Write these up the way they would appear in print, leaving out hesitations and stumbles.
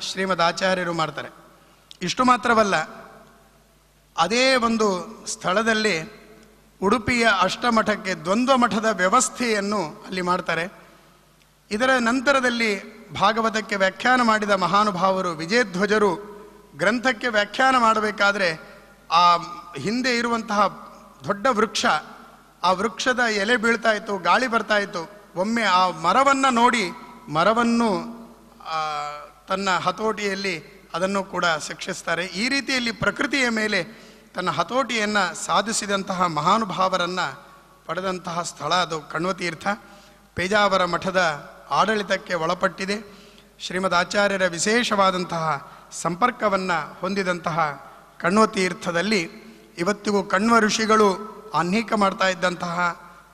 ಶ್ರೀಮದ್ ಆಚಾರ್ಯರು ಮಾಡ್ತಾರೆ. ಇಷ್ಟು ಮಾತ್ರವಲ್ಲ, ಅದೇ ಒಂದು ಸ್ಥಳದಲ್ಲಿ ಉಡುಪಿಯ ಅಷ್ಟಮಠಕ್ಕೆ ದ್ವಂದ್ವ ಮಠದ ವ್ಯವಸ್ಥೆಯನ್ನು ಅಲ್ಲಿ ಮಾಡ್ತಾರೆ. ಇದರ ನಂತರದಲ್ಲಿ ಭಾಗವತಕ್ಕೆ ವ್ಯಾಖ್ಯಾನ ಮಾಡಿದ ಮಹಾನುಭಾವರು ವಿಜಯಧ್ವಜರು ಗ್ರಂಥಕ್ಕೆ ವ್ಯಾಖ್ಯಾನ ಮಾಡಬೇಕಾದ್ರೆ ಆ ಹಿಂದೆ ಇರುವಂತಹ ದೊಡ್ಡ ವೃಕ್ಷ, ಆ ವೃಕ್ಷದ ಎಲೆ ಬೀಳ್ತಾ ಇತ್ತು, ಗಾಳಿ ಬರ್ತಾ ಇತ್ತು. ಒಮ್ಮೆ ಆ ಮರವನ್ನು ನೋಡಿ ಮರವನ್ನು ತನ್ನ ಹತೋಟಿಯಲ್ಲಿ ಅದನ್ನು ಕೂಡ ಶಿಕ್ಷಿಸ್ತಾರೆ. ಈ ರೀತಿಯಲ್ಲಿ ಪ್ರಕೃತಿಯ ಮೇಲೆ ತನ್ನ ಹತೋಟಿಯನ್ನು ಸಾಧಿಸಿದಂತಹ ಮಹಾನುಭಾವರನ್ನು ಪಡೆದಂತಹ ಸ್ಥಳ ಅದು ಕಣ್ವತೀರ್ಥ. ಪೇಜಾವರ ಮಠದ ಆಡಳಿತಕ್ಕೆ ಒಳಪಟ್ಟಿದೆ. ಶ್ರೀಮದ್ ಆಚಾರ್ಯರ ವಿಶೇಷವಾದಂತಹ ಸಂಪರ್ಕವನ್ನು ಹೊಂದಿದಂತಹ ಕಣ್ವತೀರ್ಥದಲ್ಲಿ ಇವತ್ತಿಗೂ ಕಣ್ವ ಋಷಿಗಳು ಆಹ್ನಿಕ ಮಾಡ್ತಾ ಇದ್ದಂತಹ,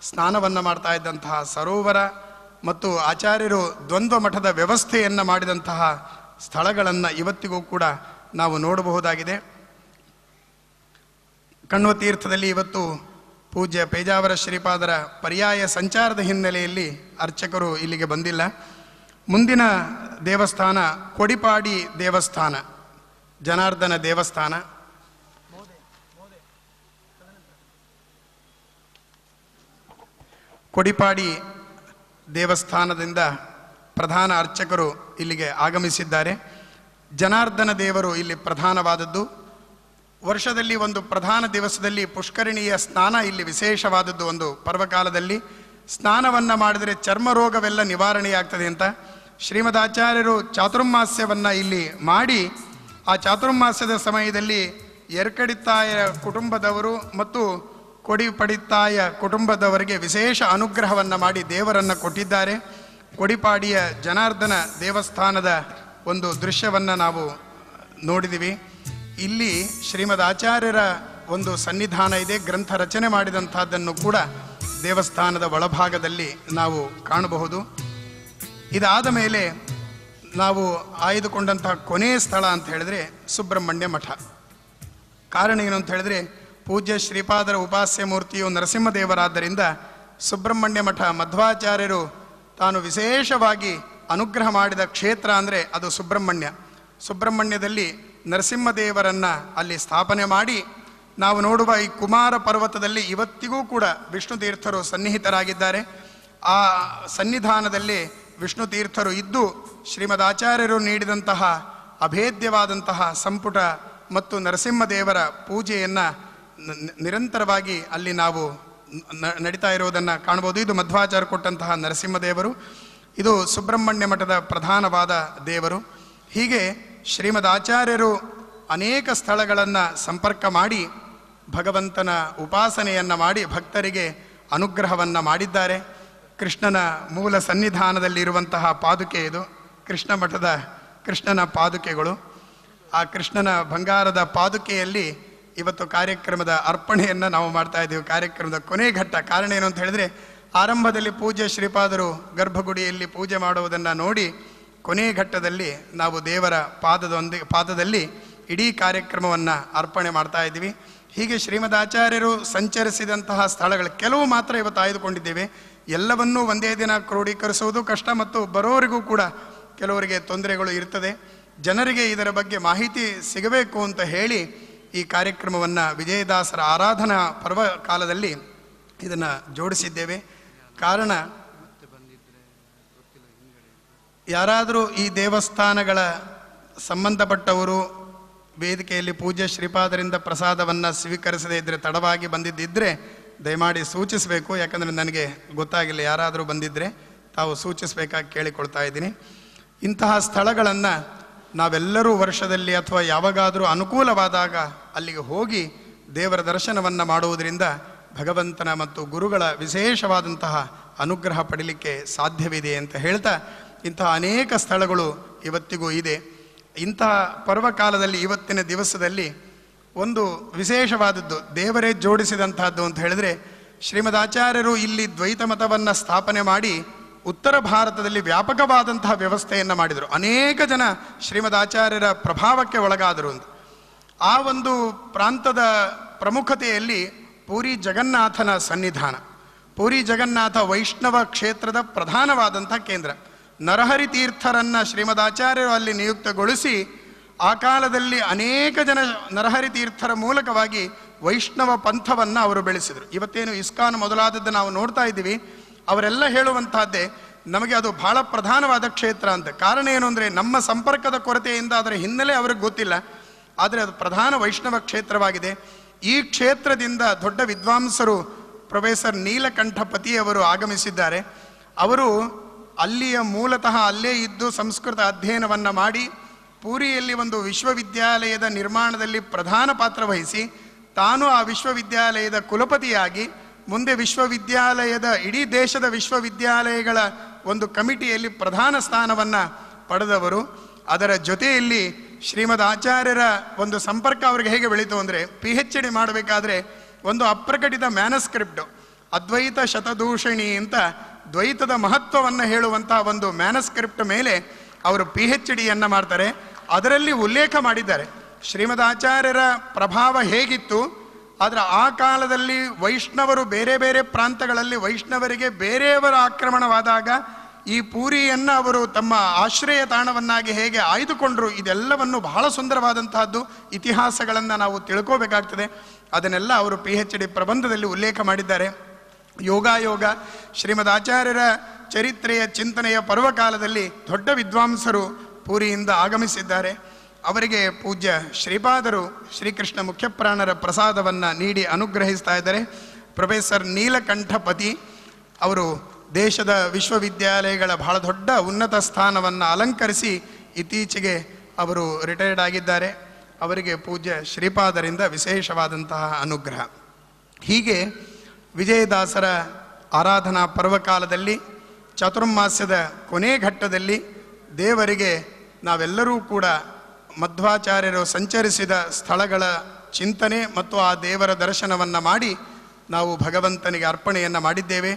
ಸ್ನಾನವನ್ನು ಮಾಡ್ತಾ ಇದ್ದಂತಹ ಸರೋವರ ಮತ್ತು ಆಚಾರ್ಯರು ದ್ವಂದ್ವ ಮಠದ ವ್ಯವಸ್ಥೆಯನ್ನು ಮಾಡಿದಂತಹ ಸ್ಥಳಗಳನ್ನು ಇವತ್ತಿಗೂ ಕೂಡ ನಾವು ನೋಡಬಹುದಾಗಿದೆ. ಕಣ್ವತೀರ್ಥದಲ್ಲಿ ಇವತ್ತು ಪೂಜ್ಯ ಪೇಜಾವರ ಶ್ರೀಪಾದರ ಪರ್ಯಾಯ ಸಂಚಾರದ ಹಿನ್ನೆಲೆಯಲ್ಲಿ ಅರ್ಚಕರು ಇಲ್ಲಿಗೆ ಬಂದಿಲ್ಲ. ಮುಂದಿನ ದೇವಸ್ಥಾನ ಕೊಡಿಪಾಡಿ ದೇವಸ್ಥಾನ, ಜನಾರ್ದನ ದೇವಸ್ಥಾನ. ಕೊಡಿಪಾಡಿ ದೇವಸ್ಥಾನದಿಂದ ಪ್ರಧಾನ ಅರ್ಚಕರು ಇಲ್ಲಿಗೆ ಆಗಮಿಸಿದ್ದಾರೆ. ಜನಾರ್ದನ ದೇವರು ಇಲ್ಲಿ ಪ್ರಧಾನವಾದದ್ದು. ವರ್ಷದಲ್ಲಿ ಒಂದು ಪ್ರಧಾನ ದಿವಸದಲ್ಲಿ ಪುಷ್ಕರಿಣಿಯ ಸ್ನಾನ ಇಲ್ಲಿ ವಿಶೇಷವಾದದ್ದು. ಒಂದು ಪರ್ವಕಾಲದಲ್ಲಿ ಸ್ನಾನವನ್ನು ಮಾಡಿದರೆ ಚರ್ಮ ರೋಗವೆಲ್ಲ ನಿವಾರಣೆಯಾಗ್ತದೆ ಅಂತ ಶ್ರೀಮದಾಚಾರ್ಯರು ಚಾತುರ್ಮಾಸ್ಯವನ್ನು ಇಲ್ಲಿ ಮಾಡಿ, ಆ ಚಾತುರ್ಮಾಸ್ಯದ ಸಮಯದಲ್ಲಿ ಎರಕಡಿತ್ತಾಯ ಕುಟುಂಬದವರು ಮತ್ತು ಕೊಡಿಪಡಿತ್ತಾಯ ಕುಟುಂಬದವರಿಗೆ ವಿಶೇಷ ಅನುಗ್ರಹವನ್ನು ಮಾಡಿ ದೇವರನ್ನು ಕೊಟ್ಟಿದ್ದಾರೆ. ಕೊಡಿಪಾಡಿಯ ಜನಾರ್ದನ ದೇವಸ್ಥಾನದ ಒಂದು ದೃಶ್ಯವನ್ನು ನಾವು ನೋಡಿದ್ದೀವಿ. ಇಲ್ಲಿ ಶ್ರೀಮದ್ ಆಚಾರ್ಯರ ಒಂದು ಸನ್ನಿಧಾನ ಇದೆ. ಗ್ರಂಥ ರಚನೆ ಮಾಡಿದಂಥದ್ದನ್ನು ಕೂಡ ದೇವಸ್ಥಾನದ ಒಳಭಾಗದಲ್ಲಿ ನಾವು ಕಾಣಬಹುದು. ಇದಾದ ಮೇಲೆ ನಾವು ಆಯ್ದುಕೊಂಡಂತಹ ಕೊನೆಯ ಸ್ಥಳ ಅಂತ ಹೇಳಿದ್ರೆ ಸುಬ್ರಹ್ಮಣ್ಯ ಮಠ. ಕಾರಣ ಏನು ಅಂತ ಹೇಳಿದ್ರೆ, ಪೂಜ್ಯ ಶ್ರೀಪಾದರ ಉಪಾಸ್ಯ ಮೂರ್ತಿಯು ನರಸಿಂಹದೇವರಾದ್ದರಿಂದ ಸುಬ್ರಹ್ಮಣ್ಯ ಮಠ ಮಧ್ವಾಚಾರ್ಯರು ತಾನು ವಿಶೇಷವಾಗಿ ಅನುಗ್ರಹ ಮಾಡಿದ ಕ್ಷೇತ್ರ ಅಂದರೆ ಅದು ಸುಬ್ರಹ್ಮಣ್ಯ. ಸುಬ್ರಹ್ಮಣ್ಯದಲ್ಲಿ ನರಸಿಂಹದೇವರನ್ನು ಅಲ್ಲಿ ಸ್ಥಾಪನೆ ಮಾಡಿ, ನಾವು ನೋಡುವ ಈ ಕುಮಾರ ಪರ್ವತದಲ್ಲಿ ಇವತ್ತಿಗೂ ಕೂಡ ವಿಷ್ಣು ತೀರ್ಥರು ಸನ್ನಿಹಿತರಾಗಿದ್ದಾರೆ. ಆ ಸನ್ನಿಧಾನದಲ್ಲಿ ವಿಷ್ಣು ತೀರ್ಥರು ಇದ್ದು ಶ್ರೀಮದ್ ಆಚಾರ್ಯರು ನೀಡಿದಂತಹ ಅಭೇದ್ಯವಾದಂತಹ ಸಂಪುಟ ಮತ್ತು ನರಸಿಂಹದೇವರ ಪೂಜೆಯನ್ನು ನಿರಂತರವಾಗಿ ಅಲ್ಲಿ ನಾವು ನಡೀತಾ ಇರುವುದನ್ನು ಕಾಣ್ಬೋದು. ಇದು ಮಧ್ವಾಚಾರ್ಯ ಕೊಟ್ಟಂತಹ ನರಸಿಂಹದೇವರು, ಇದು ಸುಬ್ರಹ್ಮಣ್ಯ ಮಠದ ಪ್ರಧಾನವಾದ ದೇವರು. ಹೀಗೆ ಶ್ರೀಮದ್ ಆಚಾರ್ಯರು ಅನೇಕ ಸ್ಥಳಗಳನ್ನು ಸಂಪರ್ಕ ಮಾಡಿ ಭಗವಂತನ ಉಪಾಸನೆಯನ್ನು ಮಾಡಿ ಭಕ್ತರಿಗೆ ಅನುಗ್ರಹವನ್ನು ಮಾಡಿದ್ದಾರೆ. ಕೃಷ್ಣನ ಮೂಲ ಸನ್ನಿಧಾನದಲ್ಲಿರುವಂತಹ ಪಾದುಕೆ ಇದು, ಕೃಷ್ಣ ಮಠದ ಕೃಷ್ಣನ ಪಾದುಕೆಗಳು. ಆ ಕೃಷ್ಣನ ಬಂಗಾರದ ಪಾದುಕೆಯಲ್ಲಿ ಇವತ್ತು ಕಾರ್ಯಕ್ರಮದ ಅರ್ಪಣೆಯನ್ನು ನಾವು ಮಾಡ್ತಾ ಇದ್ದೀವಿ. ಕಾರ್ಯಕ್ರಮದ ಕೊನೆ ಘಟ್ಟ. ಕಾರಣ ಏನು ಅಂತ ಹೇಳಿದ್ರೆ, ಆರಂಭದಲ್ಲಿ ಪೂಜ್ಯ ಶ್ರೀಪಾದರು ಗರ್ಭಗುಡಿಯಲ್ಲಿ ಪೂಜೆ ಮಾಡುವುದನ್ನು ನೋಡಿ ಕೊನೆ ಘಟ್ಟದಲ್ಲಿ ನಾವು ದೇವರ ಪಾದದಲ್ಲಿ ಇಡೀ ಕಾರ್ಯಕ್ರಮವನ್ನು ಅರ್ಪಣೆ ಮಾಡ್ತಾ ಇದ್ದೀವಿ. ಹೀಗೆ ಶ್ರೀಮದಾಚಾರ್ಯರು ಸಂಚರಿಸಿದಂತಹ ಸ್ಥಳಗಳು ಕೆಲವು ಮಾತ್ರ ಇವತ್ತು ಆಯ್ದುಕೊಂಡಿದ್ದೇವೆ. ಎಲ್ಲವನ್ನೂ ಒಂದೇ ದಿನ ಕ್ರೋಢೀಕರಿಸುವುದು ಕಷ್ಟ ಮತ್ತು ಬರೋರಿಗೂ ಕೂಡ ಕೆಲವರಿಗೆ ತೊಂದರೆಗಳು ಇರ್ತದೆ. ಜನರಿಗೆ ಇದರ ಬಗ್ಗೆ ಮಾಹಿತಿ ಸಿಗಬೇಕು ಅಂತ ಹೇಳಿ ಈ ಕಾರ್ಯಕ್ರಮವನ್ನು ವಿಜಯದಾಸರ ಆರಾಧನಾ ಪರ್ವ ಕಾಲದಲ್ಲಿ ಇದನ್ನು ಜೋಡಿಸಿದ್ದೇವೆ. ಕಾರಣ, ಯಾರಾದರೂ ಈ ದೇವಸ್ಥಾನಗಳ ಸಂಬಂಧಪಟ್ಟವರು ವೇದಿಕೆಯಲ್ಲಿ ಪೂಜ್ಯ ಶ್ರೀಪಾದರಿಂದ ಪ್ರಸಾದವನ್ನು ಸ್ವೀಕರಿಸದೇ ಇದ್ದರೆ, ತಡವಾಗಿ ಬಂದಿದ್ದರೆ ದಯಮಾಡಿ ಸೂಚಿಸಬೇಕು. ಯಾಕಂದರೆ ನನಗೆ ಗೊತ್ತಾಗಿಲ್ಲ. ಯಾರಾದರೂ ಬಂದಿದ್ದರೆ ತಾವು ಸೂಚಿಸಬೇಕಾಗಿ ಕೇಳಿಕೊಳ್ತಾ ಇದ್ದೀನಿ. ಇಂತಹ ಸ್ಥಳಗಳನ್ನು ನಾವೆಲ್ಲರೂ ವರ್ಷದಲ್ಲಿ ಅಥವಾ ಯಾವಾಗಾದರೂ ಅನುಕೂಲವಾದಾಗ ಅಲ್ಲಿಗೆ ಹೋಗಿ ದೇವರ ದರ್ಶನವನ್ನು ಮಾಡುವುದರಿಂದ ಭಗವಂತನ ಮತ್ತು ಗುರುಗಳ ವಿಶೇಷವಾದಂತಹ ಅನುಗ್ರಹ ಪಡೀಲಿಕ್ಕೆ ಸಾಧ್ಯವಿದೆ ಅಂತ ಹೇಳ್ತಾ, ಇಂತಹ ಅನೇಕ ಸ್ಥಳಗಳು ಇವತ್ತಿಗೂ ಇದೆ. ಇಂತಹ ಪರ್ವಕಾಲದಲ್ಲಿ ಇವತ್ತಿನ ದಿವಸದಲ್ಲಿ ಒಂದು ವಿಶೇಷವಾದದ್ದು ದೇವರೇ ಜೋಡಿಸಿದಂತಹದ್ದು ಅಂತ ಹೇಳಿದ್ರೆ, ಶ್ರೀಮದ್ ಆಚಾರ್ಯರು ಇಲ್ಲಿ ದ್ವೈತ ಮತವನ್ನು ಸ್ಥಾಪನೆ ಮಾಡಿ ಉತ್ತರ ಭಾರತದಲ್ಲಿ ವ್ಯಾಪಕವಾದಂತಹ ವ್ಯವಸ್ಥೆಯನ್ನು ಮಾಡಿದರು. ಅನೇಕ ಜನ ಶ್ರೀಮದ್ ಆಚಾರ್ಯರ ಪ್ರಭಾವಕ್ಕೆ ಒಳಗಾದರು ಅಂತ. ಆ ಒಂದು ಪ್ರಾಂತದ ಪ್ರಮುಖತೆಯಲ್ಲಿ ಪೂರಿ ಜಗನ್ನಾಥನ ಸನ್ನಿಧಾನ. ಪೂರಿ ಜಗನ್ನಾಥ ವೈಷ್ಣವ ಕ್ಷೇತ್ರದ ಪ್ರಧಾನವಾದಂಥ ಕೇಂದ್ರ. ನರಹರಿ ತೀರ್ಥರನ್ನು ಶ್ರೀಮದಾಚಾರ್ಯರು ಅಲ್ಲಿ ನಿಯುಕ್ತಗೊಳಿಸಿ ಆ ಕಾಲದಲ್ಲಿ ಅನೇಕ ಜನ ನರಹರಿ ತೀರ್ಥರ ಮೂಲಕವಾಗಿ ವೈಷ್ಣವ ಪಂಥವನ್ನು ಅವರು ಬೆಳೆಸಿದರು. ಇವತ್ತೇನು ಇಸ್ಕಾನ್ ಮೊದಲಾದದ್ದು ನಾವು ನೋಡ್ತಾ ಇದ್ದೀವಿ, ಅವರೆಲ್ಲ ಹೇಳುವಂತಹದ್ದೇ ನಮಗೆ ಅದು ಬಹಳ ಪ್ರಧಾನವಾದ ಕ್ಷೇತ್ರ ಅಂತ. ಕಾರಣ ಏನು ಅಂದರೆ ನಮ್ಮ ಸಂಪರ್ಕದ ಕೊರತೆಯಿಂದ ಅದರ ಹಿನ್ನೆಲೆ ಅವ್ರಿಗೆ ಗೊತ್ತಿಲ್ಲ, ಆದರೆ ಅದು ಪ್ರಧಾನ ವೈಷ್ಣವ ಕ್ಷೇತ್ರವಾಗಿದೆ. ಈ ಕ್ಷೇತ್ರದಿಂದ ದೊಡ್ಡ ವಿದ್ವಾಂಸರು ಪ್ರೊಫೆಸರ್ ನೀಲಕಂಠಪತಿಯವರು ಆಗಮಿಸಿದ್ದಾರೆ. ಅವರು ಅಲ್ಲಿಯ ಮೂಲತಃ ಅಲ್ಲೇ ಇದ್ದು ಸಂಸ್ಕೃತ ಅಧ್ಯಯನವನ್ನು ಮಾಡಿ ಪೂರಿಯಲ್ಲಿ ಒಂದು ವಿಶ್ವವಿದ್ಯಾಲಯದ ನಿರ್ಮಾಣದಲ್ಲಿ ಪ್ರಧಾನ ಪಾತ್ರ ವಹಿಸಿ ತಾನು ಆ ವಿಶ್ವವಿದ್ಯಾಲಯದ ಕುಲಪತಿಯಾಗಿ ಮುಂದೆ ವಿಶ್ವವಿದ್ಯಾಲಯದ ಇಡೀ ದೇಶದ ವಿಶ್ವವಿದ್ಯಾಲಯಗಳ ಒಂದು ಕಮಿಟಿಯಲ್ಲಿ ಪ್ರಧಾನ ಸ್ಥಾನವನ್ನು ಪಡೆದವರು. ಅದರ ಜೊತೆಯಲ್ಲಿ ಶ್ರೀಮದ್ ಆಚಾರ್ಯರ ಒಂದು ಸಂಪರ್ಕ ಅವರಿಗೆ ಹೇಗೆ ಬೆಳೀತು ಅಂದರೆ, PhD ಮಾಡಬೇಕಾದ್ರೆ ಒಂದು ಅಪ್ರಕಟಿತ ಮ್ಯಾನಸ್ಕ್ರಿಪ್ಟ್ ಅದ್ವೈತ ಶತದೂಷಣಿ ಅಂತ ದ್ವೈತದ ಮಹತ್ವವನ್ನು ಹೇಳುವಂತಹ ಒಂದು ಮ್ಯಾನಸ್ಕ್ರಿಪ್ಟ್ ಮೇಲೆ ಅವರು PhDಯನ್ನು ಮಾಡ್ತಾರೆ. ಅದರಲ್ಲಿ ಉಲ್ಲೇಖ ಮಾಡಿದ್ದಾರೆ ಶ್ರೀಮದ್ ಆಚಾರ್ಯರ ಪ್ರಭಾವ ಹೇಗಿತ್ತು, ಆದರೆ ಆ ಕಾಲದಲ್ಲಿ ವೈಷ್ಣವರು ಬೇರೆ ಬೇರೆ ಪ್ರಾಂತಗಳಲ್ಲಿ ವೈಷ್ಣವರಿಗೆ ಬೇರೆಯವರ ಆಕ್ರಮಣವಾದಾಗ ಈ ಪೂರಿಯನ್ನು ಅವರು ತಮ್ಮ ಆಶ್ರಯ ತಾಣವನ್ನಾಗಿ ಹೇಗೆ ಆಯ್ದುಕೊಂಡ್ರು, ಇದೆಲ್ಲವನ್ನು ಬಹಳ ಸುಂದರವಾದಂತಹದ್ದು ಇತಿಹಾಸಗಳನ್ನು ನಾವು ತಿಳ್ಕೋಬೇಕಾಗ್ತದೆ. ಅದನ್ನೆಲ್ಲ ಅವರು PhD ಪ್ರಬಂಧದಲ್ಲಿ ಉಲ್ಲೇಖ ಮಾಡಿದ್ದಾರೆ. ಯೋಗಾಯೋಗ ಶ್ರೀಮದ್ ಆಚಾರ್ಯರ ಚರಿತ್ರೆಯ ಚಿಂತನೆಯ ಪರ್ವಕಾಲದಲ್ಲಿ ದೊಡ್ಡ ವಿದ್ವಾಂಸರು ಪೂರಿಯಿಂದ ಆಗಮಿಸಿದ್ದಾರೆ. ಅವರಿಗೆ ಪೂಜ್ಯ ಶ್ರೀಪಾದರು ಶ್ರೀಕೃಷ್ಣ ಮುಖ್ಯಪ್ರಾಣರ ಪ್ರಸಾದವನ್ನು ನೀಡಿ ಅನುಗ್ರಹಿಸ್ತಾ ಇದ್ದಾರೆ. ಪ್ರೊಫೆಸರ್ ನೀಲಕಂಠಪತಿ ಅವರು ದೇಶದ ವಿಶ್ವವಿದ್ಯಾಲಯಗಳ ಬಹಳ ದೊಡ್ಡ ಉನ್ನತ ಸ್ಥಾನವನ್ನು ಅಲಂಕರಿಸಿ ಇತ್ತೀಚೆಗೆ ಅವರು ರಿಟೈರ್ಡ್ ಆಗಿದ್ದಾರೆ. ಅವರಿಗೆ ಪೂಜ್ಯ ಶ್ರೀಪಾದರಿಂದ ವಿಶೇಷವಾದಂತಹ ಅನುಗ್ರಹ. ಹೀಗೆ ವಿಜಯದಾಸರ ಆರಾಧನಾ ಪರ್ವಕಾಲದಲ್ಲಿ ಚಾತುರ್ಮಾಸ್ಯದ ಕೊನೆ ಘಟ್ಟದಲ್ಲಿ ದೇವರಿಗೆ ನಾವೆಲ್ಲರೂ ಕೂಡ ಮಧ್ವಾಚಾರ್ಯರು ಸಂಚರಿಸಿದ ಸ್ಥಳಗಳ ಚಿಂತನೆ ಮತ್ತು ಆ ದೇವರ ದರ್ಶನವನ್ನು ಮಾಡಿ ನಾವು ಭಗವಂತನಿಗೆ ಅರ್ಪಣೆಯನ್ನು ಮಾಡಿದ್ದೇವೆ.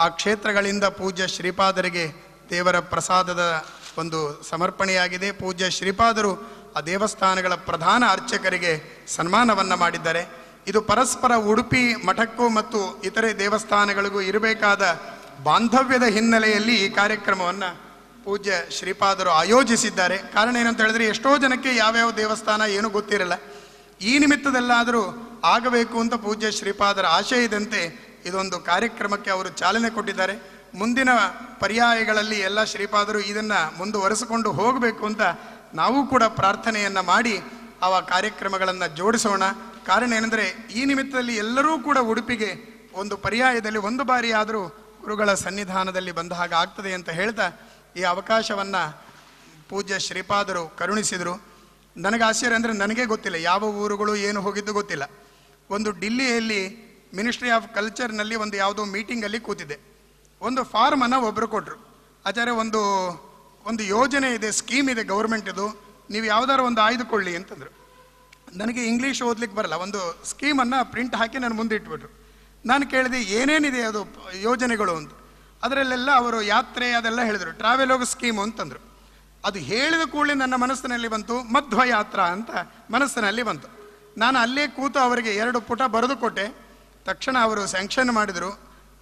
ಆ ಕ್ಷೇತ್ರಗಳಿಂದ ಪೂಜ್ಯ ಶ್ರೀಪಾದರಿಗೆ ದೇವರ ಪ್ರಸಾದದ ಒಂದು ಸಮರ್ಪಣೆಯಾಗಿದೆ. ಪೂಜ್ಯ ಶ್ರೀಪಾದರು ಆ ದೇವಸ್ಥಾನಗಳ ಪ್ರಧಾನ ಅರ್ಚಕರಿಗೆ ಸನ್ಮಾನವನ್ನು ಮಾಡಿದ್ದಾರೆ. ಇದು ಪರಸ್ಪರ ಉಡುಪಿ ಮಠಕ್ಕೂ ಮತ್ತು ಇತರೆ ದೇವಸ್ಥಾನಗಳಿಗೂ ಇರಬೇಕಾದ ಬಾಂಧವ್ಯದ ಹಿನ್ನೆಲೆಯಲ್ಲಿ ಈ ಕಾರ್ಯಕ್ರಮವನ್ನು ಪೂಜ್ಯ ಶ್ರೀಪಾದರು ಆಯೋಜಿಸಿದ್ದಾರೆ. ಕಾರಣ ಏನಂತ ಹೇಳಿದ್ರೆ, ಎಷ್ಟೋ ಜನಕ್ಕೆ ಯಾವ್ಯಾವ ದೇವಸ್ಥಾನ ಏನೂ ಗೊತ್ತಿರಲ್ಲ. ಈ ನಿಮಿತ್ತದಲ್ಲಾದರೂ ಆಗಬೇಕು ಅಂತ ಪೂಜ್ಯ ಶ್ರೀಪಾದರ ಆಶಯದಂತೆ ಇದೊಂದು ಕಾರ್ಯಕ್ರಮಕ್ಕೆ ಅವರು ಚಾಲನೆ ಕೊಟ್ಟಿದ್ದಾರೆ. ಮುಂದಿನ ಪರ್ಯಾಯಗಳಲ್ಲಿ ಎಲ್ಲ ಶ್ರೀಪಾದರು ಇದನ್ನು ಮುಂದುವರೆಸಿಕೊಂಡು ಹೋಗಬೇಕು ಅಂತ ನಾವು ಕೂಡ ಪ್ರಾರ್ಥನೆಯನ್ನು ಮಾಡಿ ಆ ಕಾರ್ಯಕ್ರಮಗಳನ್ನು ಜೋಡಿಸೋಣ. ಕಾರಣ ಏನೆಂದರೆ, ಈ ನಿಮಿತ್ತದಲ್ಲಿ ಎಲ್ಲರೂ ಕೂಡ ಉಡುಪಿಗೆ ಒಂದು ಪರ್ಯಾಯದಲ್ಲಿ ಒಂದು ಬಾರಿ ಆದರೂ ಗುರುಗಳ ಸನ್ನಿಧಾನದಲ್ಲಿ ಬಂದ ಹಾಗೆ ಆಗ್ತದೆ ಅಂತ ಹೇಳ್ತಾ ಈ ಅವಕಾಶವನ್ನು ಪೂಜ್ಯ ಶ್ರೀಪಾದರು ಕರುಣಿಸಿದರು. ನನಗೆ ಆಶ್ಚರ್ಯ ಅಂದರೆ, ನನಗೆ ಗೊತ್ತಿಲ್ಲ ಯಾವ ಊರುಗಳು ಏನು ಹೋಗಿದ್ದು ಗೊತ್ತಿಲ್ಲ. ಒಂದು ಡಿಲ್ಲಿಯಲ್ಲಿ ಮಿನಿಸ್ಟ್ರಿ ಆಫ್ ಕಲ್ಚರ್ನಲ್ಲಿ ಒಂದು ಯಾವುದೋ ಮೀಟಿಂಗಲ್ಲಿ ಕೂತಿದ್ದೆ. ಒಂದು ಫಾರ್ಮನ್ನು ಒಬ್ಬರು ಕೊಟ್ಟರು. ಆಚಾರ್ಯ ಒಂದು ಯೋಜನೆ ಇದೆ, ಸ್ಕೀಮ್ ಇದೆ ಗೌರ್ಮೆಂಟಿದು, ನೀವು ಯಾವುದಾದ್ರು ಒಂದು ಆಯ್ದುಕೊಳ್ಳಿ ಅಂತಂದರು. ನನಗೆ ಇಂಗ್ಲೀಷ್ ಓದ್ಲಿಕ್ಕೆ ಬರಲ್ಲ. ಒಂದು ಸ್ಕೀಮನ್ನು ಪ್ರಿಂಟ್ ಹಾಕಿ ನನ್ನ ಮುಂದೆ ಇಟ್ಬಿಟ್ರು. ನಾನು ಕೇಳಿದೆ ಏನೇನಿದೆ ಅದು ಯೋಜನೆಗಳು ಅಂತ. ಅದರಲ್ಲೆಲ್ಲ ಅವರು ಯಾತ್ರೆ ಅದೆಲ್ಲ ಹೇಳಿದರು. ಟ್ರಾವೆಲೋಗ್ ಸ್ಕೀಮು ಅಂತಂದರು. ಅದು ಹೇಳಿದ ಕೂಡಲೇ ನನ್ನ ಮನಸ್ಸಿನಲ್ಲಿ ಬಂತು ಮಧ್ವಯಾತ್ರಾ ಅಂತ ಮನಸ್ಸಿನಲ್ಲಿ ಬಂತು. ನಾನು ಅಲ್ಲೇ ಕೂತು ಅವರಿಗೆ 2 ಪುಟ ಬರೆದು ಕೊಟ್ಟೆ. ತಕ್ಷಣ ಅವರು ಸ್ಯಾಂಕ್ಷನ್ ಮಾಡಿದರು.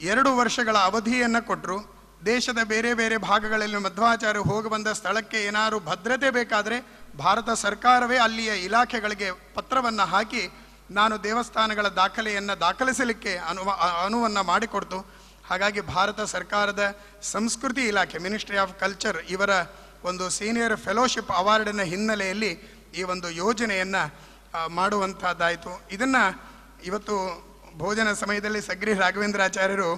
2 ವರ್ಷಗಳ ಅವಧಿಯನ್ನು ಕೊಟ್ಟರು. ದೇಶದ ಬೇರೆ ಬೇರೆ ಭಾಗಗಳಲ್ಲಿ ಮಧ್ವಾಚಾರ್ಯ ಹೋಗಿ ಬಂದ ಸ್ಥಳಕ್ಕೆ ಏನಾದರೂ ಭದ್ರತೆ ಬೇಕಾದರೆ ಭಾರತ ಸರ್ಕಾರವೇ ಅಲ್ಲಿಯ ಇಲಾಖೆಗಳಿಗೆ ಪತ್ರವನ್ನು ಹಾಕಿ ನಾನು ದೇವಸ್ಥಾನಗಳ ದಾಖಲೆಯನ್ನು ದಾಖಲಿಸಲಿಕ್ಕೆ ಅನುವನ್ನು ಮಾಡಿಕೊಡ್ತು. ಹಾಗಾಗಿ ಭಾರತ ಸರ್ಕಾರದ ಸಂಸ್ಕೃತಿ ಇಲಾಖೆ, ಮಿನಿಸ್ಟ್ರಿ ಆಫ್ ಕಲ್ಚರ್, ಇವರ ಒಂದು ಸೀನಿಯರ್ ಫೆಲೋಶಿಪ್ ಅವಾರ್ಡಿನ ಹಿನ್ನೆಲೆಯಲ್ಲಿ ಈ ಒಂದು ಯೋಜನೆಯನ್ನು ಮಾಡುವಂಥದ್ದಾಯಿತು. ಇದನ್ನು ಇವತ್ತು ಭೋಜನ ಸಮಯದಲ್ಲಿ ಸಗ್ರಿ ರಾಘವೇಂದ್ರಾಚಾರ್ಯರು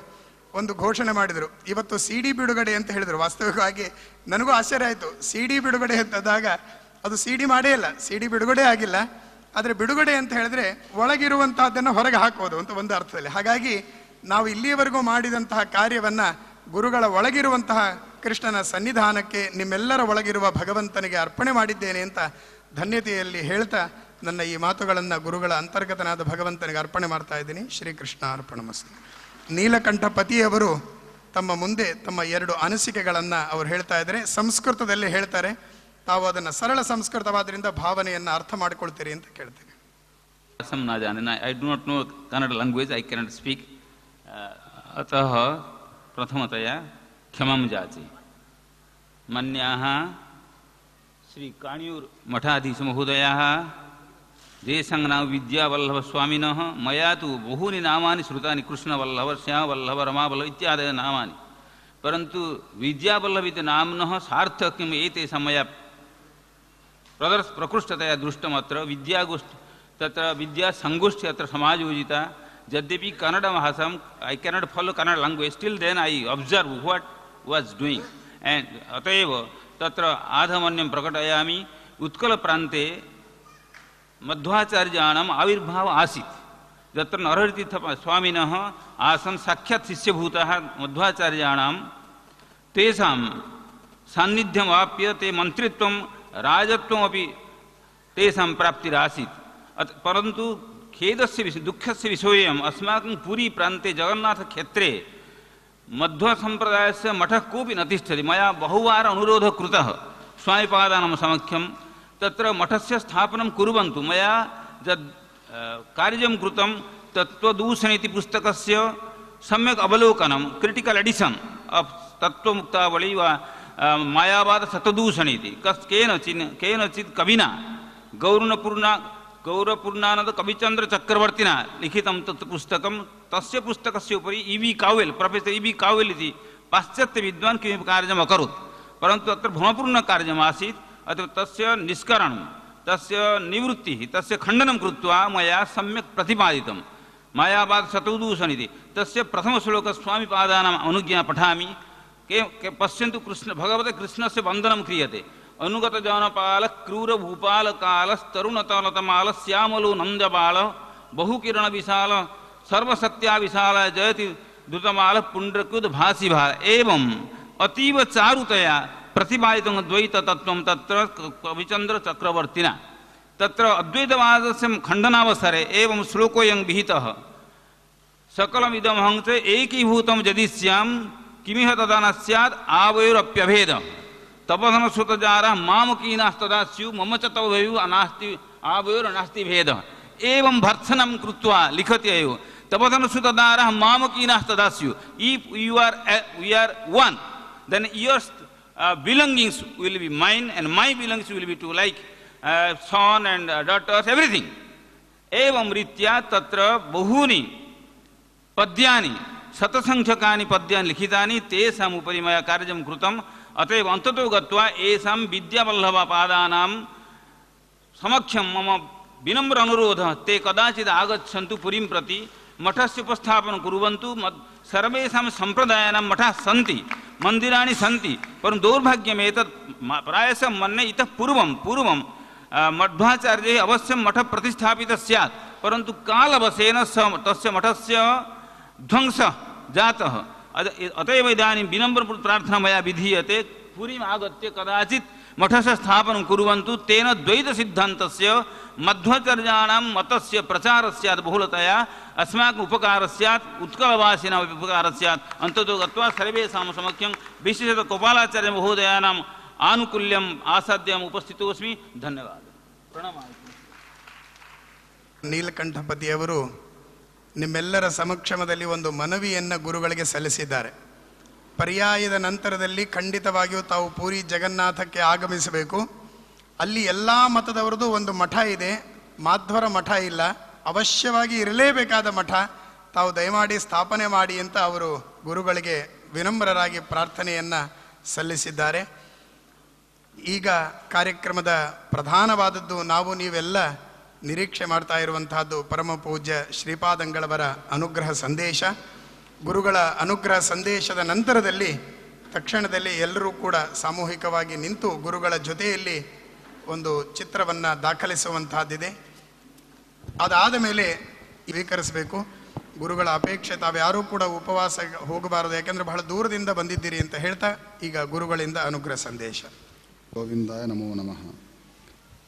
ಒಂದು ಘೋಷಣೆ ಮಾಡಿದರು. ಇವತ್ತು CD ಬಿಡುಗಡೆ ಅಂತ ಹೇಳಿದರು. ವಾಸ್ತವಿಕವಾಗಿ ನನಗೂ ಆಶ್ಚರ್ಯ ಆಯಿತು. CD ಬಿಡುಗಡೆ ಅಂತಂದಾಗ ಅದು CD ಮಾಡೇ ಇಲ್ಲ, CD ಬಿಡುಗಡೆ ಆಗಿಲ್ಲ. ಆದರೆ ಬಿಡುಗಡೆ ಅಂತ ಹೇಳಿದ್ರೆ ಒಳಗಿರುವಂತಹದ್ದನ್ನು ಹೊರಗೆ ಹಾಕೋದು ಅಂತ ಒಂದು ಅರ್ಥದಲ್ಲಿ. ಹಾಗಾಗಿ ನಾವು ಇಲ್ಲಿಯವರೆಗೂ ಮಾಡಿದಂತಹ ಕಾರ್ಯವನ್ನು ಗುರುಗಳ ಒಳಗಿರುವಂತಹ ಕೃಷ್ಣನ ಸನ್ನಿಧಾನಕ್ಕೆ, ನಿಮ್ಮೆಲ್ಲರ ಒಳಗಿರುವ ಭಗವಂತನಿಗೆ ಅರ್ಪಣೆ ಮಾಡಿದ್ದೇನೆ ಅಂತ ಧನ್ಯತೆಯಲ್ಲಿ ಹೇಳ್ತಾ ನನ್ನ ಈ ಮಾತುಗಳನ್ನು ಗುರುಗಳ ಅಂತರ್ಗತನಾದ ಭಗವಂತನಿಗೆ ಅರ್ಪಣೆ ಮಾಡ್ತಾ ಇದ್ದೀನಿ. ಶ್ರೀಕೃಷ್ಣ ಅರ್ಪಣಮಸ್ತು. ನೀಲಕಂಠಪತಿಯವರು ತಮ್ಮ ಮುಂದೆ ತಮ್ಮ 2 ಅನಿಸಿಕೆಗಳನ್ನು ಅವರು ಹೇಳ್ತಾ ಇದ್ದಾರೆ. ಸಂಸ್ಕೃತದಲ್ಲಿ ಹೇಳ್ತಾರೆ. ತಾವು ಅದನ್ನು ಸರಳ ಸಂಸ್ಕೃತವಾದ್ರಿಂದ ಭಾವನೆಯನ್ನು ಅರ್ಥ ಮಾಡಿಕೊಳ್ತೀರಿ ಅಂತ ಕೇಳ್ತೇನೆ. I do not know Kannada language, I cannot speak. अतः प्रथमतया क्षमां याचे. मन्याः श्री काण्यूर मठाधीश महोदयाः देशंगनाम विद्यावल्लभस्वामिनः मया तु बहूनि नामानि श्रुतानि कृष्णवल्लभ श्यामवल्लभ रमावल्लभ इत्यादयः नामानि परन्तु विद्यावल्लभ इति नाम्नः सार्थक्यम् एतेषां मया प्रकृष्टतया दृष्टमत्र विद्यागोष्ठी तत्र विद्यासंगोष्ठी अत्र समायोजिता यद्यपि कन्नड भाषां I cannot follow Kannada language still then I observe what was doing and अतएव तत्र आधमन्यं प्रकटयामि उत्कलप्रान्ते मध्वाचार्याणाम् आविर्भावः आसीत् तत्र नरहरितीर्थस्वामिनः आसन् साक्षात् शिष्यभूताः मध्वाचार्याणां तेषां सान्निध्यमाप्य ते मन्त्रित्वं राजत्वमपि तेषां प्राप्तिरासीत् परन्तु खेदस्य विषय दुःखस्य विषयोऽयम् अस्माकं पुरी प्रान्ते जगन्नाथक्षेत्रे मध्वसम्प्रदायस्य मठः कोऽपि न तिष्ठति मया बहुवार अनुरोधः कृतः स्वामिपादानां समक्षं तत्र मठस्य स्थापनं कुर्वन्तु मया यद् कार्यं कृतं तत्त्वदूषण इति पुस्तकस्य सम्यक् अवलोकनं क्रिटिकल् एडिशन् आफ् तत्त्वमुक्तावली वा मायावाद सतदूषण इति केनचित् कविना गौरपूर्णानंद कविचंद्र चक्रवर्तिना लिखितं तत् पुस्तकं तस्य पुस्तकस्य उपरि E.V. कावेल् professor E.V. कावेल् इति पाश्चात्य विद्वान् किमपि कार्यम् अकरोत् परन्तु अत्र भ्रमपूर्णकार्यमासीत् अतः तस्य निष्करणं तस्य निवृत्तिः तस्य खण्डनं कृत्वा मया सम्यक् प्रतिपादितं मायावाद सतदूषण इति तस्य प्रथमश्लोकः स्वामिपादानाम् अनुज्ञा पठामि पश्यन्तु कृष्ण भगवते कृष्णस्य वन्दनं क्रियते अनुगत जानपाल क्रूर भूपाल कालस्तरुणतलतमाल श्यामलो नंदबाल बहुकिरण विशाल सर्वशक्त्या विशाल जयति द्रुतमाल पुंड्रकृत भासी भाल एवं अतीव चारुतया प्रतिपादितं द्वैत तत्त्वं तत्र कविचंद्र चक्रवर्तिना तत्र अद्वैतवादस्य खण्डनावसरे एवं श्लोकोऽयं विहितः सकलमिदमहं च एकीभूतं यदि स्याम किमिह तदा न स्यात् आवयोरप्यभेद तपधन सुतजारा मामकीनास्तदा स्यु मम च तव अनास्ति आवयोरनास्ति भेद एवं भर्त्सनं कृत्वा लिखति एव तपधन सुतजारा मामकीनास्तदा स्यु if we are one then your belongings will be mine and my belongings will be to like son and daughters everything एवं रीत्या तत्र बहूनि पद्यानि शतसंख्यकानि पद्यानि लिखितानि तेषाम् उपरि मया कार्यं कृतम् अतएव अंततो गत्वा एषां विद्यावल्लभपादानां समक्षं मम विनम्र अनुरोधः ते कदाचित् आगच्छन्तु पुरीं प्रति मठस्य उपस्थापनं कुर्वन्तु सर्वेषां सम्प्रदायानां मठाः सन्ति मन्दिराणि सन्ति परन्तु दौर्भाग्यम् एतत् प्रायशः मन्ये इतः पूर्वं मध्वाचार्यैः अवश्यं मठः प्रतिष्ठापितः स्यात् परन्तु कालवशेन तस्य मठस्य ध्वंसः जातः अतएव इदानीं विनम्र प्रार्थना मया विधीयते पुरीम् आगत्य कदाचित् मठस्य स्थापनं कुर्वन्तु तेन द्वैतसिद्धान्तस्य मध्वाचार्याणां मतस्य प्रचारः स्यात् बहुलतया अस्माकम् उपकारः स्यात् उत्कलवासिनाम् उपकारः स्यात् अन्ततो गत्वा सर्वेषां समक्षं विशेषतः गोपालाचार्य महोदयानाम् आनुकूल्यम् आसाद्यम् उपस्थितोऽस्मि धन्यवादः प्रणमामि ನೀಲಕಂಠಪತಿಯವರು ನಿಮ್ಮೆಲ್ಲರ ಸಮಕ್ಷಮದಲ್ಲಿ ಒಂದು ಮನವಿಯನ್ನು ಗುರುಗಳಿಗೆ ಸಲ್ಲಿಸಿದ್ದಾರೆ. ಪರ್ಯಾಯದ ನಂತರದಲ್ಲಿ ಖಂಡಿತವಾಗಿಯೂ ತಾವು ಪೂರಿ ಜಗನ್ನಾಥಕ್ಕೆ ಆಗಮಿಸಬೇಕು. ಅಲ್ಲಿ ಎಲ್ಲ ಮತದವರದು ಒಂದು ಮಠ ಇದೆ, ಮಾಧ್ವರ ಮಠ ಇಲ್ಲ, ಅವಶ್ಯವಾಗಿ ಇರಲೇಬೇಕಾದ ಮಠ, ತಾವು ದಯಮಾಡಿ ಸ್ಥಾಪನೆ ಮಾಡಿ ಅಂತ ಅವರು ಗುರುಗಳಿಗೆ ವಿನಮ್ರರಾಗಿ ಪ್ರಾರ್ಥನೆಯನ್ನು ಸಲ್ಲಿಸಿದ್ದಾರೆ. ಈಗ ಕಾರ್ಯಕ್ರಮದ ಪ್ರಧಾನವಾದದ್ದು ನಾವು ನೀವೆಲ್ಲ ನಿರೀಕ್ಷೆ ಮಾಡ್ತಾ ಇರುವಂತಹದ್ದು ಪರಮ ಪೂಜ್ಯ ಶ್ರೀಪಾದಂಗಳವರ ಅನುಗ್ರಹ ಸಂದೇಶ. ಗುರುಗಳ ಅನುಗ್ರಹ ಸಂದೇಶದ ನಂತರದಲ್ಲಿ ತಕ್ಷಣದಲ್ಲಿ ಎಲ್ಲರೂ ಕೂಡ ಸಾಮೂಹಿಕವಾಗಿ ನಿಂತು ಗುರುಗಳ ಜೊತೆಯಲ್ಲಿ ಒಂದು ಚಿತ್ರವನ್ನು ದಾಖಲಿಸುವಂತಹದ್ದಿದೆ. ಅದಾದ ಮೇಲೆ ಸ್ವೀಕರಿಸಬೇಕು. ಗುರುಗಳ ಅಪೇಕ್ಷೆ ತಾವ್ಯಾರೂ ಕೂಡ ಉಪವಾಸ ಹೋಗಬಾರದು, ಯಾಕೆಂದರೆ ಬಹಳ ದೂರದಿಂದ ಬಂದಿದ್ದೀರಿ ಅಂತ ಹೇಳ್ತಾ ಈಗ ಗುರುಗಳಿಂದ ಅನುಗ್ರಹ ಸಂದೇಶ. ಗೋವಿಂದಾಯ ನಮೋ ನಮಃ.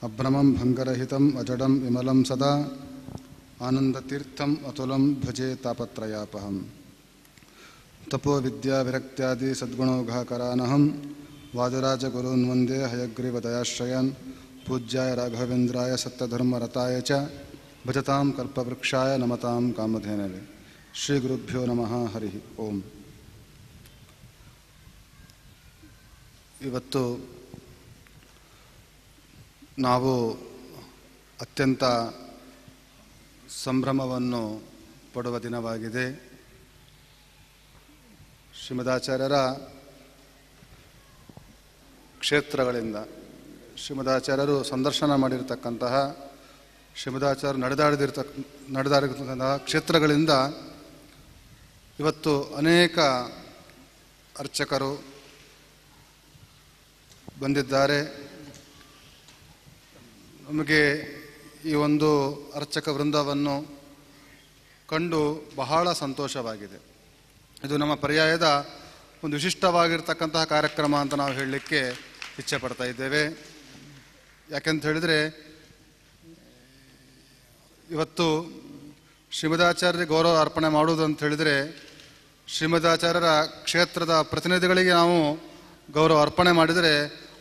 ಅಭ್ರಮಂ ಭಂಗರಹಿತಂ ಅಜಡಂ ವಿಮಲಂ ಸದಾ ಆನಂದತೀರ್ಥಂ ಅತುಲಂ ಭಜೆ ತಾಪತ್ರಯಾಪಹಂ. ತಪೋ ವಿದ್ಯಾ ವಿರಕ್ತ್ಯಾದಿ ಸದ್ಗುಣೌಘಾಕರಾನಹಂ ವಾದಿರಾಜಗುರೂನ್ ವಂದೇ ಹಯಗ್ರೀವದಯಾಶ್ರಯಾನ್. ಪೂಜ್ಯಾಯ ರಾಘವೇಂದ್ರಾಯ ಸತ್ಯಧರ್ಮರತಾಯ ಚ ಭಜತಾಂ ಕಲ್ಪವೃಕ್ಷಾಯ ನಮತಾಂ ಕಾಮಧೇನವೇ. ಶ್ರೀ ಗುರುಭ್ಯೋ ನಮಃ. ಹರಿ ಓಂ. ಇವತ್ತು ನಾವು ಅತ್ಯಂತ ಸಂಭ್ರಮವನ್ನು ಪಡುವ ದಿನವಾಗಿದೆ. ಶ್ರೀಮದಾಚಾರ್ಯರ ಕ್ಷೇತ್ರಗಳಿಂದ, ಶ್ರೀಮದಾಚಾರ್ಯರು ಸಂದರ್ಶನ ಮಾಡಿರ್ತಕ್ಕಂತಹ, ಶ್ರೀಮದಾಚಾರ್ಯರು ನಡೆದಾಡಿರ್ತಕ್ಕಂತಹ ಕ್ಷೇತ್ರಗಳಿಂದ ಇವತ್ತು ಅನೇಕ ಅರ್ಚಕರು ಬಂದಿದ್ದಾರೆ. ನಮಗೆ ಈ ಒಂದು ಅರ್ಚಕ ವೃಂದವನ್ನು ಕಂಡು ಬಹಳ ಸಂತೋಷವಾಗಿದೆ. ಇದು ನಮ್ಮ ಪರ್ಯಾಯದ ಒಂದು ವಿಶಿಷ್ಟವಾಗಿರ್ತಕ್ಕಂತಹ ಕಾರ್ಯಕ್ರಮ ಅಂತ ನಾವು ಹೇಳಲಿಕ್ಕೆ ಇಚ್ಛೆ ಪಡ್ತಾ ಇದ್ದೇವೆ. ಯಾಕೆಂತ ಹೇಳಿದರೆ, ಇವತ್ತು ಶ್ರೀಮದಾಚಾರ್ಯರಿಗೆ ಗೌರವ ಅರ್ಪಣೆ ಮಾಡುವುದು ಅಂತ ಹೇಳಿದರೆ, ಶ್ರೀಮದಾಚಾರ್ಯರ ಕ್ಷೇತ್ರದ ಪ್ರತಿನಿಧಿಗಳಿಗೆ ನಾವು ಗೌರವ ಅರ್ಪಣೆ ಮಾಡಿದರೆ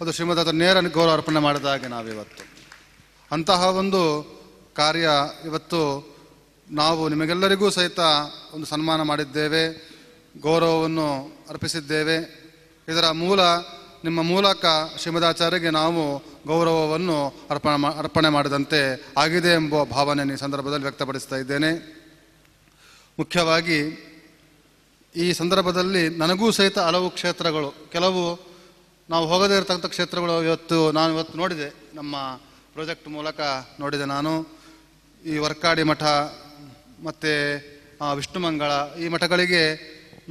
ಅದು ಶ್ರೀಮದಾಚಾರ್ಯ ನೇರ ಗೌರವ ಅರ್ಪಣೆ ಮಾಡಿದ ಹಾಗೆ ನಾವಿವತ್ತು ಅಂತಹ ಒಂದು ಕಾರ್ಯ ಇವತ್ತು ನಾವು ನಿಮಗೆಲ್ಲರಿಗೂ ಸಹಿತ ಒಂದು ಸನ್ಮಾನ ಮಾಡಿದ್ದೇವೆ, ಗೌರವವನ್ನು ಅರ್ಪಿಸಿದ್ದೇವೆ. ಇದರ ನಿಮ್ಮ ಮೂಲಕ ಶ್ರೀಮದಾಚಾರ್ಯರಿಗೆ ನಾವು ಗೌರವವನ್ನು ಅರ್ಪಣೆ ಮಾಡಿದಂತೆ ಆಗಿದೆ ಎಂಬ ಭಾವನೆ ಈ ಸಂದರ್ಭದಲ್ಲಿ ವ್ಯಕ್ತಪಡಿಸ್ತಾ ಇದ್ದೇನೆ. ಮುಖ್ಯವಾಗಿ ಈ ಸಂದರ್ಭದಲ್ಲಿ ನನಗೂ ಸಹಿತ ಹಲವು ಕ್ಷೇತ್ರಗಳು, ಕೆಲವು ನಾವು ಹೋಗದೇ ಇರತಕ್ಕಂಥ ಕ್ಷೇತ್ರಗಳು ನಾನು ಇವತ್ತು ನೋಡಿದೆ, ನಮ್ಮ ಪ್ರಾಜೆಕ್ಟ್ ಮೂಲಕ ನೋಡಿದೆ. ನಾನು ಈ ವರ್ಕಾಡಿ ಮಠ ಮತ್ತು ವಿಷ್ಣುಮಂಗಳ ಈ ಮಠಗಳಿಗೆ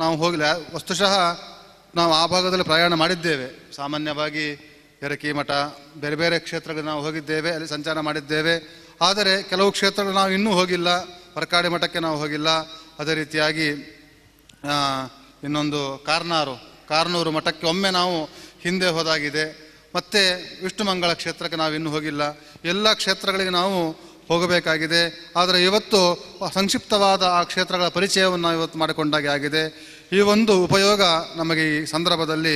ನಾವು ಹೋಗಿಲ್ಲ. ವಸ್ತುಶಃ ನಾವು ಆ ಭಾಗದಲ್ಲಿ ಪ್ರಯಾಣ ಮಾಡಿದ್ದೇವೆ. ಸಾಮಾನ್ಯವಾಗಿ ಎರಕಿ ಮಠ, ಬೇರೆ ಬೇರೆ ಕ್ಷೇತ್ರಗಳಿಗೆ ನಾವು ಹೋಗಿದ್ದೇವೆ, ಅಲ್ಲಿ ಸಂಚಾರ ಮಾಡಿದ್ದೇವೆ. ಆದರೆ ಕೆಲವು ಕ್ಷೇತ್ರಗಳು ನಾವು ಇನ್ನೂ ಹೋಗಿಲ್ಲ. ವರ್ಕಾಡಿ ಮಠಕ್ಕೆ ನಾವು ಹೋಗಿಲ್ಲ. ಅದೇ ರೀತಿಯಾಗಿ ಇನ್ನೊಂದು ಕಾರ್ನೂರು ಮಠಕ್ಕೆ ಒಮ್ಮೆ ನಾವು ಹಿಂದೆ ಹೋದಾಗಿದೆ. ಮತ್ತು ವಿಷ್ಣುಮಂಗಳ ಕ್ಷೇತ್ರಕ್ಕೆ ನಾವು ಇನ್ನೂ ಹೋಗಿಲ್ಲ. ಎಲ್ಲ ಕ್ಷೇತ್ರಗಳಿಗೆ ನಾವು ಹೋಗಬೇಕಾಗಿದೆ. ಆದರೆ ಇವತ್ತು ಸಂಕ್ಷಿಪ್ತವಾದ ಆ ಕ್ಷೇತ್ರಗಳ ಪರಿಚಯವನ್ನು ನಾವು ಇವತ್ತು ಮಾಡಿಕೊಂಡಾಗೆ ಆಗಿದೆ. ಈ ಒಂದು ಉಪಯೋಗ ನಮಗೆ ಈ ಸಂದರ್ಭದಲ್ಲಿ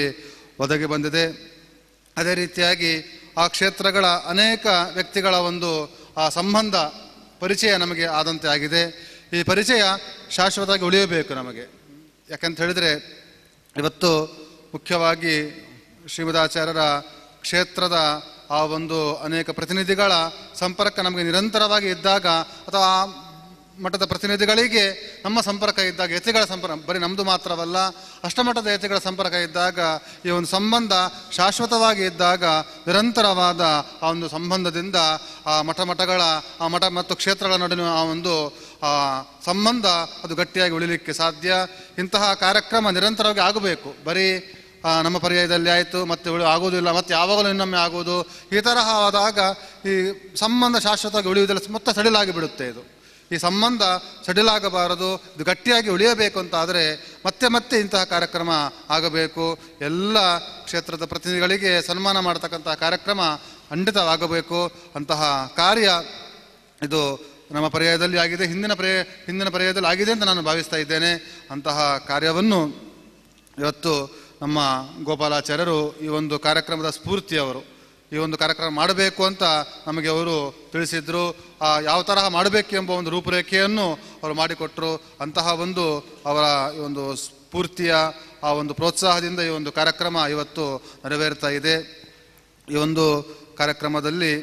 ಒದಗಿ ಬಂದಿದೆ. ಅದೇ ರೀತಿಯಾಗಿ ಆ ಕ್ಷೇತ್ರಗಳ ಅನೇಕ ವ್ಯಕ್ತಿಗಳ ಒಂದು ಆ ಸಂಬಂಧ ಪರಿಚಯ ನಮಗೆ ಆದಂತೆ ಆಗಿದೆ. ಈ ಪರಿಚಯ ಶಾಶ್ವತವಾಗಿ ಉಳಿಯಬೇಕು ನಮಗೆ. ಯಾಕಂತ ಹೇಳಿದರೆ, ಇವತ್ತು ಮುಖ್ಯವಾಗಿ ಶ್ರೀಮದಾಚಾರ್ಯರ ಕ್ಷೇತ್ರದ ಆ ಒಂದು ಅನೇಕ ಪ್ರತಿನಿಧಿಗಳ ಸಂಪರ್ಕ ನಮಗೆ ನಿರಂತರವಾಗಿ ಇದ್ದಾಗ, ಅಥವಾ ಆ ಮಠದ ಪ್ರತಿನಿಧಿಗಳಿಗೆ ನಮ್ಮ ಸಂಪರ್ಕ ಇದ್ದಾಗ, ಯತಿಗಳ ಸಂಪರ್ಕ ಬರೀ ನಮ್ಮದು ಮಾತ್ರವಲ್ಲ, ಅಷ್ಟಮಠದ ಯತಿಗಳ ಸಂಪರ್ಕ ಇದ್ದಾಗ, ಈ ಒಂದು ಸಂಬಂಧ ಶಾಶ್ವತವಾಗಿ ಇದ್ದಾಗ, ನಿರಂತರವಾದ ಆ ಒಂದು ಸಂಬಂಧದಿಂದ ಆ ಮಠ ಮತ್ತು ಕ್ಷೇತ್ರಗಳ ನಡುವಿನ ಆ ಒಂದು ಸಂಬಂಧ ಅದು ಗಟ್ಟಿಯಾಗಿ ಉಳಿಲಿಕ್ಕೆ ಸಾಧ್ಯ. ಇಂತಹ ಕಾರ್ಯಕ್ರಮ ನಿರಂತರವಾಗಿ ಆಗಬೇಕು. ಬರೀ ನಮ್ಮ ಪರ್ಯಾಯದಲ್ಲಿ ಆಯಿತು, ಮತ್ತೆ ಆಗೋದಿಲ್ಲ, ಮತ್ತೆ ಯಾವಾಗಲೂ ಇನ್ನೊಮ್ಮೆ ಆಗೋದು, ಈ ತರಹ ಆದಾಗ ಈ ಸಂಬಂಧ ಶಾಶ್ವತವಾಗಿ ಉಳಿಯುವುದಿಲ್ಲ, ಮತ್ತೆ ಸಡಿಲಾಗಿ ಬಿಡುತ್ತೆ. ಈ ಸಂಬಂಧ ಸಡಿಲಾಗಬಾರದು, ಇದು ಗಟ್ಟಿಯಾಗಿ ಉಳಿಯಬೇಕು ಅಂತ ಆದರೆ ಮತ್ತೆ ಇಂತಹ ಕಾರ್ಯಕ್ರಮ ಆಗಬೇಕು. ಎಲ್ಲ ಕ್ಷೇತ್ರದ ಪ್ರತಿನಿಧಿಗಳಿಗೆ ಸನ್ಮಾನ ಮಾಡತಕ್ಕಂತಹ ಕಾರ್ಯಕ್ರಮ ಖಂಡಿತವಾಗಬೇಕು. ಅಂತಹ ಕಾರ್ಯ ಇದು ನಮ್ಮ ಪರ್ಯಾಯದಲ್ಲಿ ಆಗಿದೆ, ಹಿಂದಿನ ಪರ್ಯಾಯದಲ್ಲಿ ಆಗಿದೆ ಅಂತ ನಾನು ಭಾವಿಸ್ತಾ ಇದ್ದೇನೆ. ಅಂತಹ ಕಾರ್ಯವನ್ನು ಇವತ್ತು ನಮ್ಮ ಗೋಪಾಲಾಚಾರ್ಯರು ಈ ಒಂದು ಕಾರ್ಯಕ್ರಮದ ಸ್ಫೂರ್ತಿಯವರು. ಈ ಒಂದು ಕಾರ್ಯಕ್ರಮ ಮಾಡಬೇಕು ಅಂತ ನಮಗೆ ಅವರು ತಿಳಿಸಿದ್ರು. ಯಾವ ತರಹ ಮಾಡಬೇಕು ಎಂಬ ಒಂದು ರೂಪುರೇಖೆಯನ್ನು ಅವರು ಮಾಡಿಕೊಟ್ಟರು. ಅಂತಹ ಒಂದು ಅವರ ಈ ಒಂದು ಸ್ಫೂರ್ತಿಯ ಆ ಒಂದು ಪ್ರೋತ್ಸಾಹದಿಂದ ಈ ಒಂದು ಕಾರ್ಯಕ್ರಮ ಇವತ್ತು ನೆರವೇರ್ತಾ ಇದೆ. ಈ ಒಂದು ಕಾರ್ಯಕ್ರಮದಲ್ಲಿ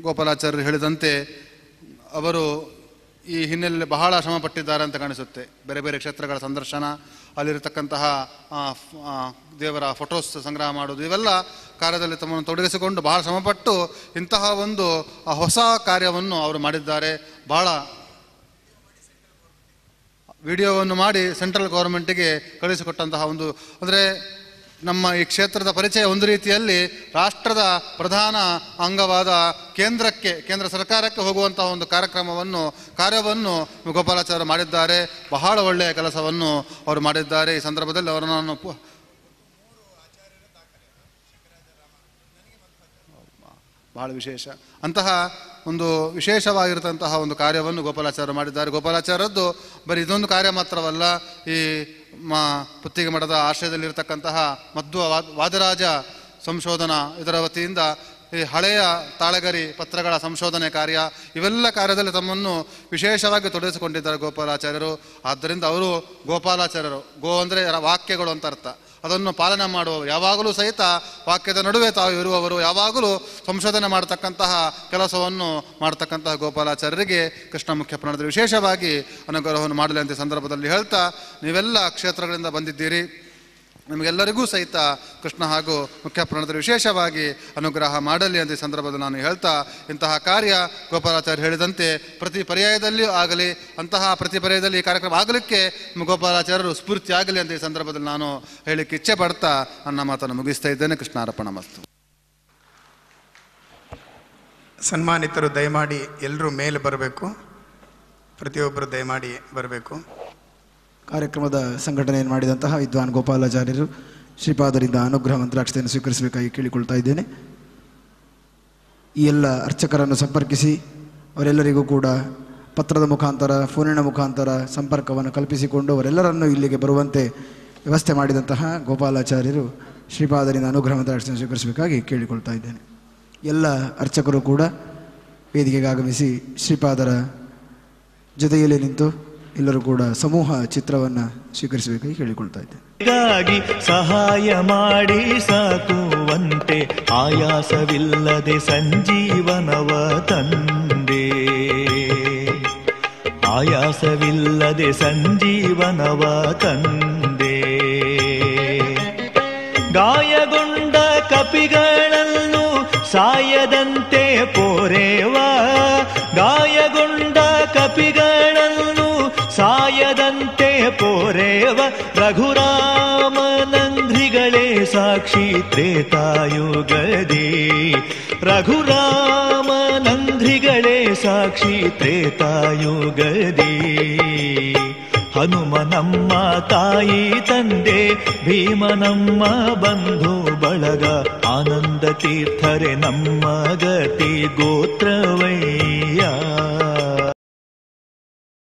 ಗೋಪಾಲಾಚಾರ್ಯರು ಹೇಳಿದಂತೆ ಅವರು ಈ ಹಿನ್ನೆಲೆಯಲ್ಲಿ ಬಹಳ ಶ್ರಮ ಪಟ್ಟಿದ್ದಾರೆ ಅಂತ ಕಾಣಿಸುತ್ತೆ. ಬೇರೆ ಬೇರೆ ಕ್ಷೇತ್ರಗಳ ಸಂದರ್ಶನ, ಅಲ್ಲಿರತಕ್ಕಂತಹ ದೇವರ ಫೋಟೋಸ್ ಸಂಗ್ರಹ ಮಾಡೋದು, ಇವೆಲ್ಲ ಕಾರ್ಯದಲ್ಲಿ ತಮ್ಮನ್ನು ತೊಡಗಿಸಿಕೊಂಡು ಬಹಳ ಶ್ರಮಪಟ್ಟು ಇಂತಹ ಒಂದು ಹೊಸ ಕಾರ್ಯವನ್ನು ಅವರು ಮಾಡಿದ್ದಾರೆ. ಬಹಳ ವಿಡಿಯೋವನ್ನು ಮಾಡಿ ಸೆಂಟ್ರಲ್ ಗೌರ್ಮೆಂಟಿಗೆ ಕಳಿಸಿಕೊಟ್ಟಂತಹ ಒಂದು, ಅಂದರೆ ನಮ್ಮ ಈ ಕ್ಷೇತ್ರದ ಪರಿಚಯ ಒಂದು ರೀತಿಯಲ್ಲಿ ರಾಷ್ಟ್ರದ ಪ್ರಧಾನ ಅಂಗವಾದ ಕೇಂದ್ರ ಸರ್ಕಾರಕ್ಕೆ ಹೋಗುವಂತಹ ಒಂದು ಕಾರ್ಯವನ್ನು ಗೋಪಾಲಾಚಾರ್ಯ ಮಾಡಿದ್ದಾರೆ. ಬಹಳ ಒಳ್ಳೆಯ ಕೆಲಸವನ್ನು ಅವರು ಮಾಡಿದ್ದಾರೆ. ಈ ಸಂದರ್ಭದಲ್ಲಿ ಅವರನ್ನು ನಾನು ಬಹಳ ವಿಶೇಷ ಅಂತಹ ಒಂದು ವಿಶೇಷವಾಗಿರತಂತಹ ಒಂದು ಕಾರ್ಯವನ್ನು ಗೋಪಾಲಾಚಾರ್ಯ ಮಾಡಿದ್ದಾರೆ. ಗೋಪಾಲಾಚಾರ್ಯದ್ದು ಬರೀ ಇದೊಂದು ಕಾರ್ಯ ಮಾತ್ರವಲ್ಲ, ಈ ಪುತ್ತಿಗೆ ಮಠದ ಆಶ್ರಯದಲ್ಲಿರತಕ್ಕಂತಹ ಮಧ್ವ ವಾದರಾಜ ಸಂಶೋಧನಾ ಇದರ ವತಿಯಿಂದ ಈ ಹಳೆಯ ತಾಳಗರಿ ಪತ್ರಗಳ ಸಂಶೋಧನೆ ಕಾರ್ಯ, ಇವೆಲ್ಲ ಕಾರ್ಯದಲ್ಲಿ ತಮ್ಮನ್ನು ವಿಶೇಷವಾಗಿ ತೊಡಗಿಸಿಕೊಂಡಿದ್ದಾರೆ ಗೋಪಾಲಾಚಾರ್ಯರು. ಆದ್ದರಿಂದ ಅವರು ಗೋಪಾಲಾಚಾರ್ಯರು, ಗೋ ಅಂದರೆ ವಾಕ್ಯಗಳು ಅಂತ ಅರ್ಥ. ಅದನ್ನು ಪಾಲನೆ ಮಾಡುವವರು, ಯಾವಾಗಲೂ ಸಹಿತ ವಾಕ್ಯದ ನಡುವೆ ತಾವು ಇರುವವರು, ಯಾವಾಗಲೂ ಸಂಶೋಧನೆ ಮಾಡತಕ್ಕಂತಹ ಕೆಲಸವನ್ನು ಮಾಡತಕ್ಕಂತಹ ಗೋಪಾಲಾಚಾರ್ಯರಿಗೆ ಕೃಷ್ಣ ಮುಖ್ಯ ಪ್ರಾಣದಲ್ಲಿ ವಿಶೇಷವಾಗಿ ಅನುಗ್ರಹವನ್ನು ಮಾಡಲಿ ಅಂತ ಸಂದರ್ಭದಲ್ಲಿ ಹೇಳ್ತಾ, ನೀವೆಲ್ಲ ಕ್ಷೇತ್ರಗಳಿಂದ ಬಂದಿದ್ದೀರಿ, ನಿಮಗೆಲ್ಲರಿಗೂ ಸಹಿತ ಕೃಷ್ಣ ಹಾಗೂ ಮುಖ್ಯ ಪ್ರಾಣದಲ್ಲಿ ವಿಶೇಷವಾಗಿ ಅನುಗ್ರಹ ಮಾಡಲಿ ಅಂತ ಈ ಸಂದರ್ಭದಲ್ಲಿ ನಾನು ಹೇಳ್ತಾ, ಇಂತಹ ಕಾರ್ಯ ಗೋಪಾಲಾಚಾರ್ಯ ಹೇಳಿದಂತೆ ಪ್ರತಿ ಪರ್ಯಾಯದಲ್ಲಿಯೂ ಆಗಲಿ, ಅಂತಹ ಪ್ರತಿ ಪರ್ಯಾಯದಲ್ಲಿ ಈ ಕಾರ್ಯಕ್ರಮ ಆಗಲಿಕ್ಕೆ ಗೋಪಾಲಾಚಾರ್ಯರು ಸ್ಫೂರ್ತಿ ಆಗಲಿ ಅಂತ ಈ ಸಂದರ್ಭದಲ್ಲಿ ನಾನು ಹೇಳಿಕ್ಕೆ ಇಚ್ಛೆ ಪಡ್ತಾ ನನ್ನ ಮಾತನ್ನು ಮುಗಿಸ್ತಾ ಇದ್ದೇನೆ. ಕೃಷ್ಣಾರ್ಪಣ ಮಸ್ತು. ಸನ್ಮಾನಿತರು ದಯಮಾಡಿ ಎಲ್ಲರೂ ಮೇಲೆ ಬರಬೇಕು, ಪ್ರತಿಯೊಬ್ಬರು ದಯಮಾಡಿ ಬರಬೇಕು. ಕಾರ್ಯಕ್ರಮದ ಸಂಘಟನೆಯನ್ನು ಮಾಡಿದಂತಹ ವಿದ್ವಾನ್ ಗೋಪಾಲಾಚಾರ್ಯರು ಶ್ರೀಪಾದರಿಂದ ಅನುಗ್ರಹ ಮಂತ್ರಾಕ್ಷತೆಯನ್ನು ಸ್ವೀಕರಿಸಬೇಕಾಗಿ ಕೇಳಿಕೊಳ್ತಾ ಇದ್ದೇನೆ. ಈ ಎಲ್ಲ ಅರ್ಚಕರನ್ನು ಸಂಪರ್ಕಿಸಿ ಅವರೆಲ್ಲರಿಗೂ ಕೂಡ ಪತ್ರದ ಮುಖಾಂತರ, ಫೋನಿನ ಮುಖಾಂತರ ಸಂಪರ್ಕವನ್ನು ಕಲ್ಪಿಸಿಕೊಂಡು ಅವರೆಲ್ಲರನ್ನು ಇಲ್ಲಿಗೆ ಬರುವಂತೆ ವ್ಯವಸ್ಥೆ ಮಾಡಿದಂತಹ ಗೋಪಾಲಾಚಾರ್ಯರು ಶ್ರೀಪಾದರಿಂದ ಅನುಗ್ರಹ ಮಂತ್ರಾಕ್ಷತೆಯನ್ನು ಸ್ವೀಕರಿಸಬೇಕಾಗಿ ಕೇಳಿಕೊಳ್ತಾ ಇದ್ದೇನೆ. ಎಲ್ಲ ಅರ್ಚಕರು ಕೂಡ ವೇದಿಕೆಗೆ ಆಗಮಿಸಿ ಶ್ರೀಪಾದರ ಜೊತೆಯಲ್ಲಿ ನಿಂತು ಎಲ್ಲರೂ ಕೂಡ ಸಮೂಹ ಚಿತ್ರವನ್ನು ಸ್ವೀಕರಿಸಬೇಕಾಗಿ ಕೇಳಿಕೊಳ್ತಾ ಇದ್ದೇನೆ. ಸಹಾಯ ಮಾಡಿ ಸಾಕುವಂತೆ ಆಯಾಸವಿಲ್ಲದೆ ಸಂಜೀವನವ ತಂದೆ, ಆಯಾಸವಿಲ್ಲದೆ ಸಂಜೀವನವ ತಂದೆ. ಗಾಯಗೊಂಡ ಕಪಿಗಳನ್ನು ಸಾಯದಂತೆ ಪೋರೆವ, ಗಾಯಗೊಂಡ ಕಪಿಗಳನ್ನು ಸಾಯದಂತೆ ಪೋರೆವ. ರಘುರಾಮನಂದ್ರಿಗಳೇ ಸಾಕ್ಷಿ ತ್ರೇತಾಯುಗದೇ, ರಘುರಾಮನಂದ್ರಿಗಳೇ ಸಾಕ್ಷಿ ತ್ರೇತಾಯುಗದೇ. ಹನುಮನಮ್ಮ ತಾಯಿ ತಂದೆ, ಭೀಮನಮ್ಮ ಬಂಧು ಬಳಗ, ಆನಂದ ತೀರ್ಥರೆ ನಮ್ಮ ಗತಿ ಗೋತ್ರವೈ.